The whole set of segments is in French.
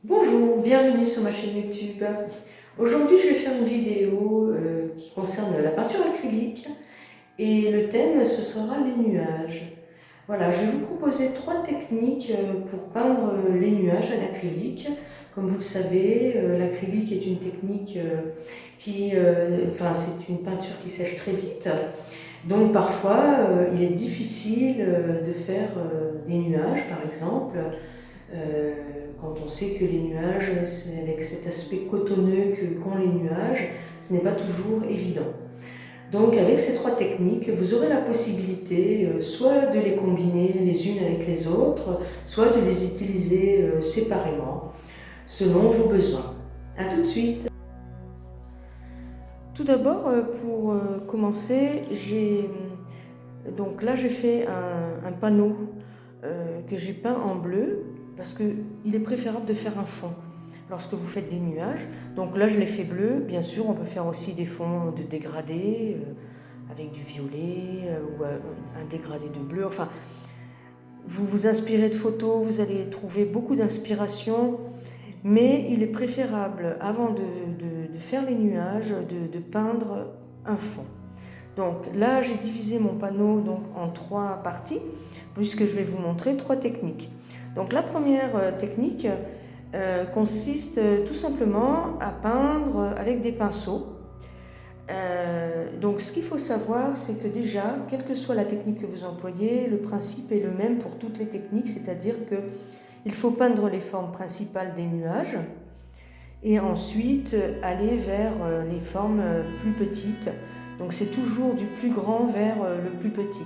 Bonjour, bienvenue sur ma chaîne YouTube. Aujourd'hui, je vais faire une vidéo qui concerne la peinture acrylique et le thème, ce sera les nuages. Voilà, je vais vous proposer 3 techniques pour peindre les nuages à l'acrylique. Comme vous le savez, l'acrylique est une technique c'est une peinture qui sèche très vite. Donc parfois, il est difficile de faire des nuages, par exemple. Euh, Quand on sait que les nuages, c'est avec cet aspect cotonneux qu'ont les nuages, ce n'est pas toujours évident. Donc avec ces 3 techniques, vous aurez la possibilité soit de les combiner les unes avec les autres, soit de les utiliser séparément, selon vos besoins. A tout de suite. Tout d'abord, pour commencer, donc là j'ai fait un panneau que j'ai peint en bleu parce qu'il est préférable de faire un fond lorsque vous faites des nuages. Donc là je l'ai fait bleu, bien sûr on peut faire aussi des fonds de dégradé avec du violet ou un dégradé de bleu. Enfin, vous vous inspirez de photos, vous allez trouver beaucoup d'inspiration, mais il est préférable avant de faire les nuages de peindre un fond. Donc là, j'ai divisé mon panneau donc, en 3 parties, puisque je vais vous montrer 3 techniques. Donc la première technique consiste tout simplement à peindre avec des pinceaux. Donc ce qu'il faut savoir, c'est que déjà, quelle que soit la technique que vous employez, le principe est le même pour toutes les techniques, c'est-à-dire qu'il faut peindre les formes principales des nuages et ensuite aller vers les formes plus petites. Donc c'est toujours du plus grand vers le plus petit.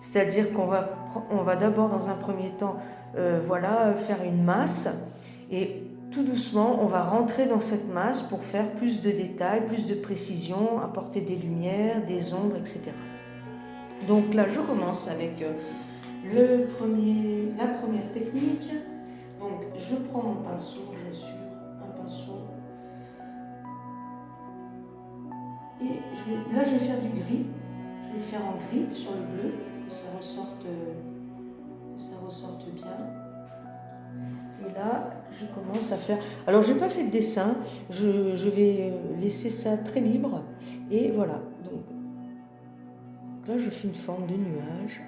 C'est-à-dire qu'on va d'abord dans un premier temps faire une masse et tout doucement on va rentrer dans cette masse pour faire plus de détails, plus de précision, apporter des lumières, des ombres, etc. Donc là je commence avec la première technique. Donc je prends mon pinceau, bien sûr, un pinceau. Et là, je vais faire du gris. Je vais le faire en gris sur le bleu, que ça ressorte bien. Et là, je commence à faire... Alors, je n'ai pas fait de dessin. Je vais laisser ça très libre. Et voilà. Donc là, je fais une forme de nuage.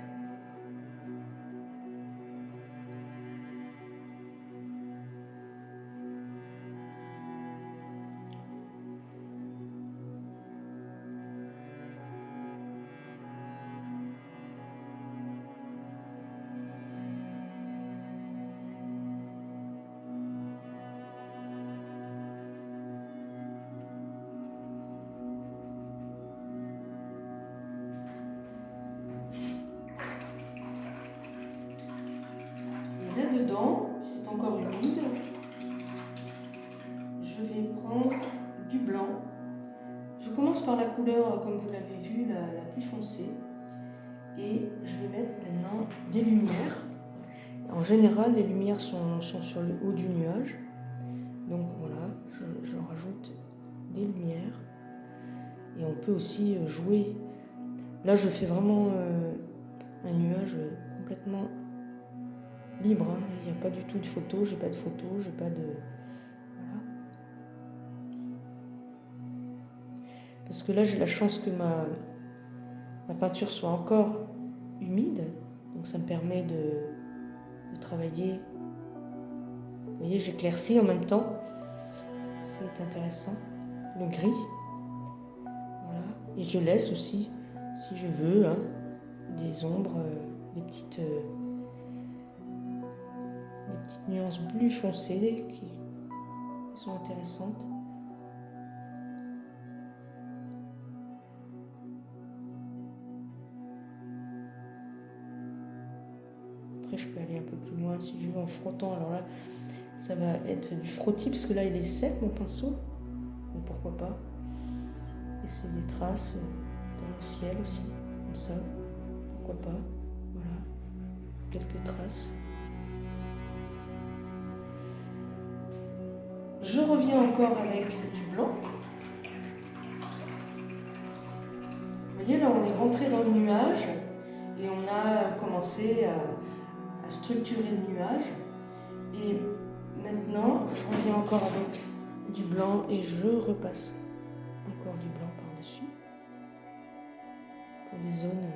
Là-dedans, c'est encore humide, je vais prendre du blanc. Je commence par la couleur, comme vous l'avez vu, la plus foncée. Et je vais mettre maintenant des lumières. En général, les lumières sont sur le haut du nuage. Donc voilà, je rajoute des lumières. Et on peut aussi jouer. Là, je fais vraiment un nuage complètement libre, hein. Il n'y a pas du tout de photo, j'ai pas de photo, j'ai pas de... Voilà. Parce que là, j'ai la chance que ma peinture soit encore humide, donc ça me permet de travailler. Vous voyez, j'éclaircis en même temps, c'est intéressant. Le gris, voilà. Et je laisse aussi, si je veux, hein, des ombres, des petites nuances bleu foncé qui sont intéressantes. Après, je peux aller un peu plus loin si je veux en frottant. Alors là, ça va être du frottis parce que là, il est sec, mon pinceau. Mais pourquoi pas. Et c'est des traces dans le ciel aussi, comme ça. Pourquoi pas. Voilà. Quelques traces. Je reviens encore avec du blanc. Vous voyez, là, on est rentré dans le nuage et on a commencé à structurer le nuage. Et Maintenant, je reviens encore avec du blanc et je repasse encore du blanc par-dessus pour des zones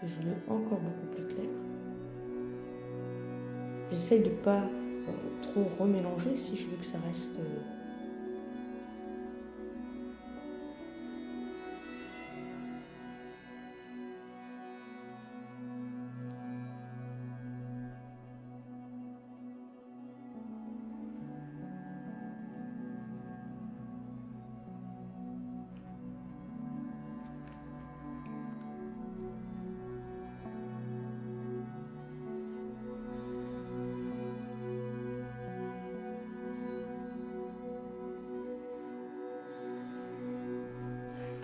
que je veux encore beaucoup plus claires. J'essaye de ne pas trop remélanger si je veux que ça reste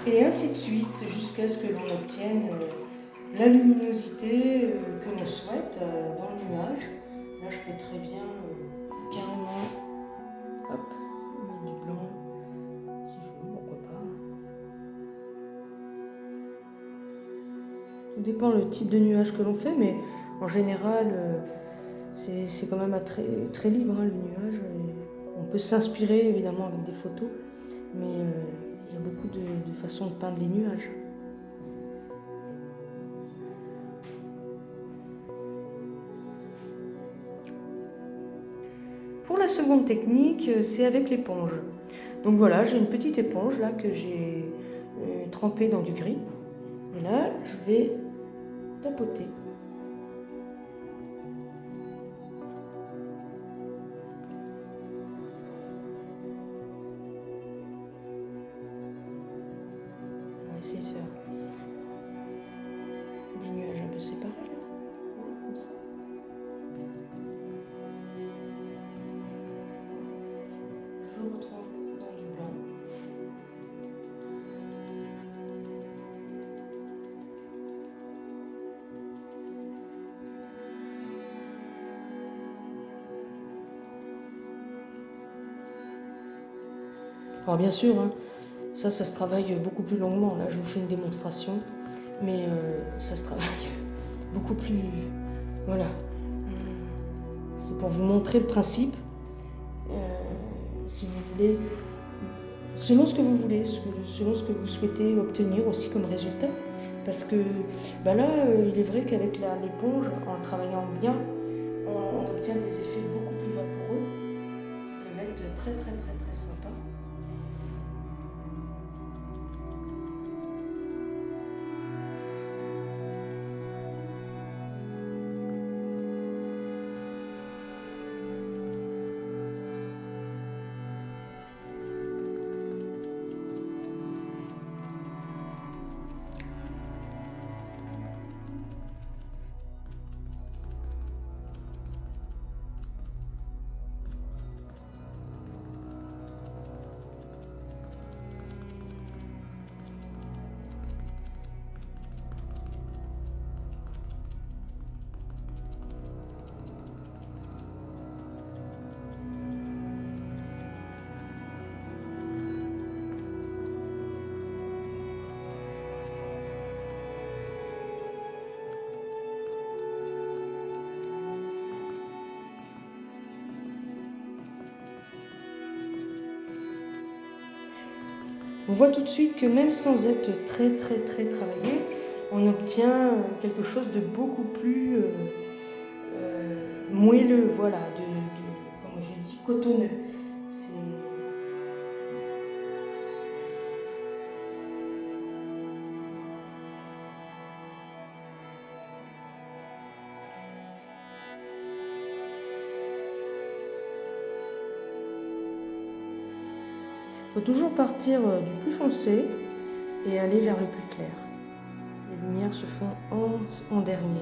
et ainsi de suite jusqu'à ce que l'on obtienne la luminosité que l'on souhaite dans le nuage. Là, je peux très bien carrément mettre du blanc, si je veux, pourquoi pas. Tout dépend le type de nuage que l'on fait, mais en général, c'est quand même très, très libre, le nuage. On peut s'inspirer évidemment avec des photos, mais il y a beaucoup de façons de peindre les nuages. Pour la seconde technique, c'est avec l'éponge. Donc voilà, j'ai une petite éponge là que j'ai trempée dans du gris. Et là, je vais tapoter. On va essayer de faire des nuages un peu séparés là, comme ça. Je retrempe dans du blanc. Alors bien sûr, ça se travaille beaucoup plus longuement. Là, je vous fais une démonstration, mais ça se travaille beaucoup plus... Voilà. C'est pour vous montrer le principe. Si vous voulez, selon ce que vous voulez, selon ce que vous souhaitez obtenir aussi comme résultat. Parce que là, il est vrai qu'avec l'éponge, en travaillant bien, on obtient des effets beaucoup plus vaporeux, qui peuvent être très très très très sympas. On voit tout de suite que même sans être très très très travaillé, on obtient quelque chose de beaucoup plus moelleux, voilà, comme je dis, cotonneux. Il faut toujours partir du plus foncé et aller vers le plus clair. Les lumières se font en dernier.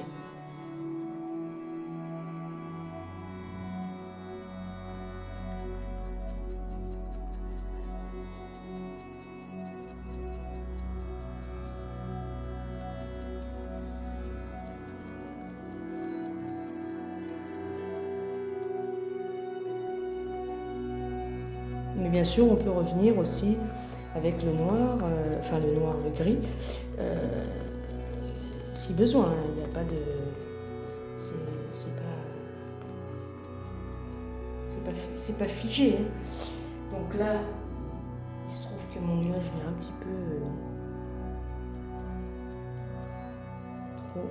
Mais bien sûr, on peut revenir aussi avec le noir, le gris, si besoin. Il n'y a pas de... C'est c'est pas figé. Hein. Donc là, il se trouve que mon nuage il est un petit peu trop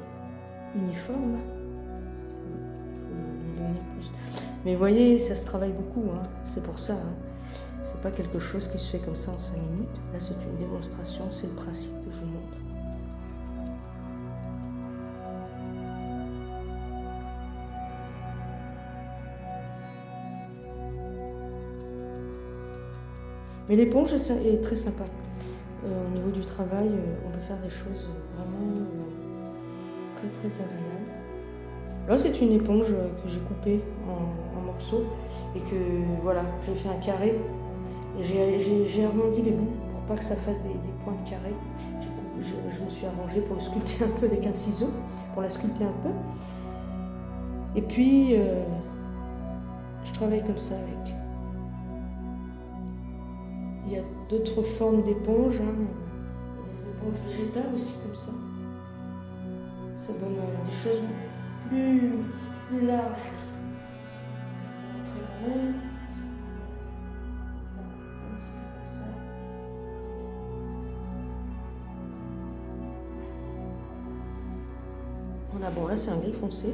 uniforme. Il faut lui donner plus. Mais vous voyez, ça se travaille beaucoup, hein. C'est pour ça. Hein. C'est pas quelque chose qui se fait comme ça en 5 minutes. Là, c'est une démonstration, c'est le principe que je vous montre. Mais l'éponge est très sympa. Au niveau du travail, on peut faire des choses vraiment très très agréables. Là, c'est une éponge que j'ai coupée en morceaux et que voilà, j'ai fait un carré et j'ai arrondi les bouts pour pas que ça fasse des pointes carrées. Je me suis arrangée pour le sculpter un peu avec un ciseau, pour la sculpter un peu. Et puis, je travaille comme ça avec. Il y a d'autres formes d'éponges, hein. Des éponges végétales aussi comme ça. Ça donne des choses plus larges. Je vais vous montrer quand même. Un petit peu comme ça. Voilà, bon là c'est un gris foncé.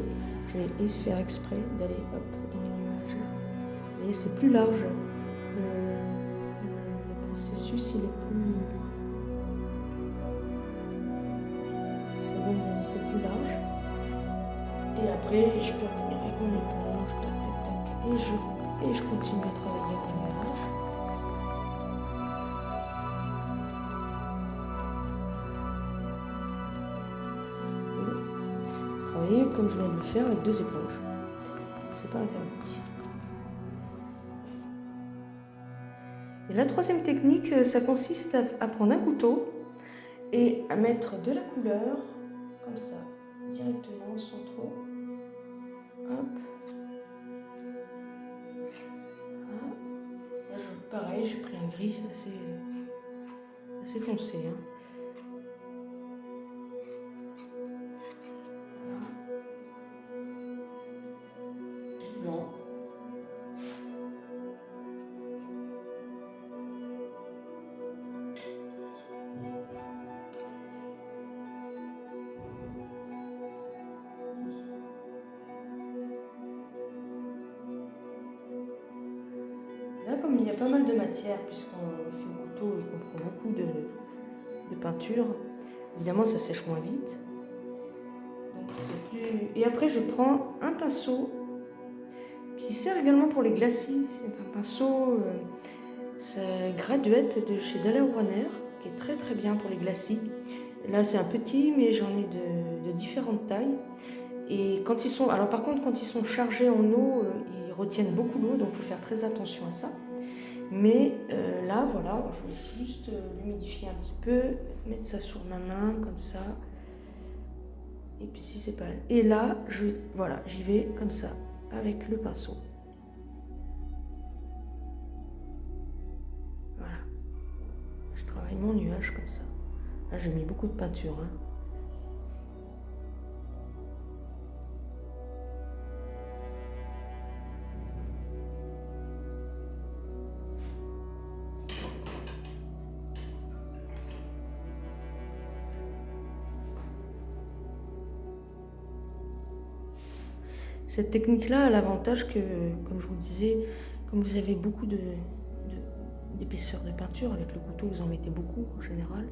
Je vais faire exprès d'aller hop dans les nuages. Vous voyez, c'est plus large. Le processus il est plus. Ça donne des effets plus larges. Et après, je peux revenir avec mon éponge, tac, tac, tac, et je continue à travailler en nuage. Travailler comme je viens de le faire avec 2 éponges. C'est pas interdit. Et la troisième technique, ça consiste à prendre un couteau et à mettre de la couleur, comme ça, directement, sans trop. Hop. Là, pareil, j'ai pris un gris assez foncé. Hein. Blanc. Là, comme il y a pas mal de matière, puisqu'on fait le couteau et qu'on prend beaucoup de peinture, évidemment ça sèche moins vite. Donc c'est plus... Et après je prends un pinceau qui sert également pour les glacis. C'est un pinceau, c'est Graduette de chez Daler Rohner, qui est très très bien pour les glacis. Là c'est un petit, mais j'en ai de différentes tailles. Et quand ils sont, alors par contre, quand ils sont chargés en eau, ils retiennent beaucoup l'eau, donc il faut faire très attention à ça. Mais là, voilà, je vais juste l'humidifier un petit peu, mettre ça sur ma main comme ça. Et puis si c'est pas, et là, voilà, j'y vais comme ça avec le pinceau. Voilà, je travaille mon nuage comme ça. Là, j'ai mis beaucoup de peinture. Hein. Cette technique-là a l'avantage que, comme je vous disais, comme vous avez beaucoup d'épaisseur de peinture, avec le couteau vous en mettez beaucoup en général,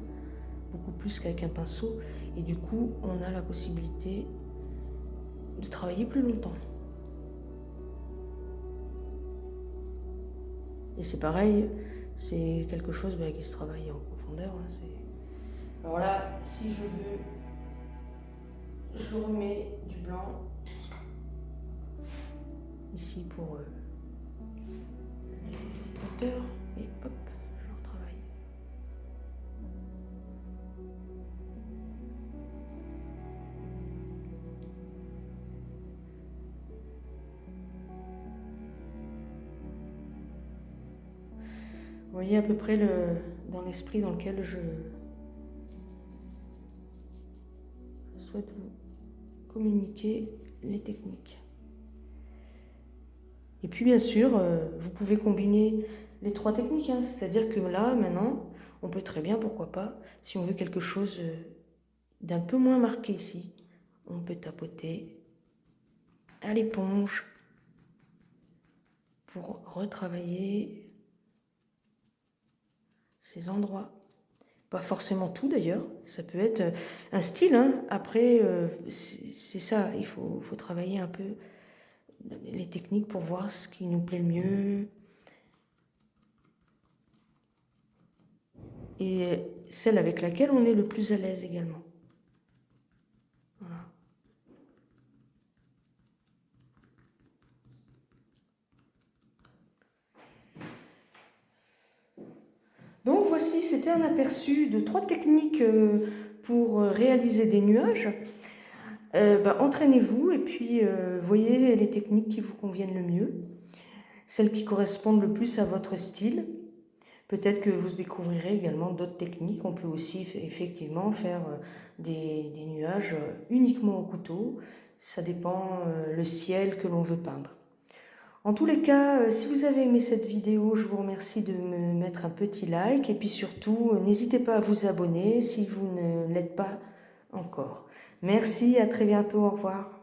beaucoup plus qu'avec un pinceau, et du coup on a la possibilité de travailler plus longtemps. Et c'est pareil, c'est quelque chose qui se travaille en profondeur. Hein, alors là, si je veux, je remets du blanc ici pour les hauteurs, et hop, je retravaille. Vous voyez à peu près dans l'esprit dans lequel je souhaite vous communiquer les techniques. Et puis bien sûr, vous pouvez combiner les trois techniques, hein. C'est-à-dire que là, maintenant, on peut très bien, pourquoi pas, si on veut quelque chose d'un peu moins marqué ici, on peut tapoter à l'éponge pour retravailler ces endroits. Pas forcément tout d'ailleurs, ça peut être un style, hein. Après, c'est ça, il faut travailler un peu les techniques pour voir ce qui nous plaît le mieux et celle avec laquelle on est le plus à l'aise également. Voilà. Donc voici, c'était un aperçu de 3 techniques pour réaliser des nuages. Entraînez-vous et puis voyez les techniques qui vous conviennent le mieux, celles qui correspondent le plus à votre style. Peut-être que vous découvrirez également d'autres techniques. On peut aussi effectivement faire des nuages uniquement au couteau. Ça dépend le ciel que l'on veut peindre. En tous les cas, si vous avez aimé cette vidéo, je vous remercie de me mettre un petit like. Et puis surtout, n'hésitez pas à vous abonner si vous ne l'êtes pas encore. Merci, à très bientôt, au revoir.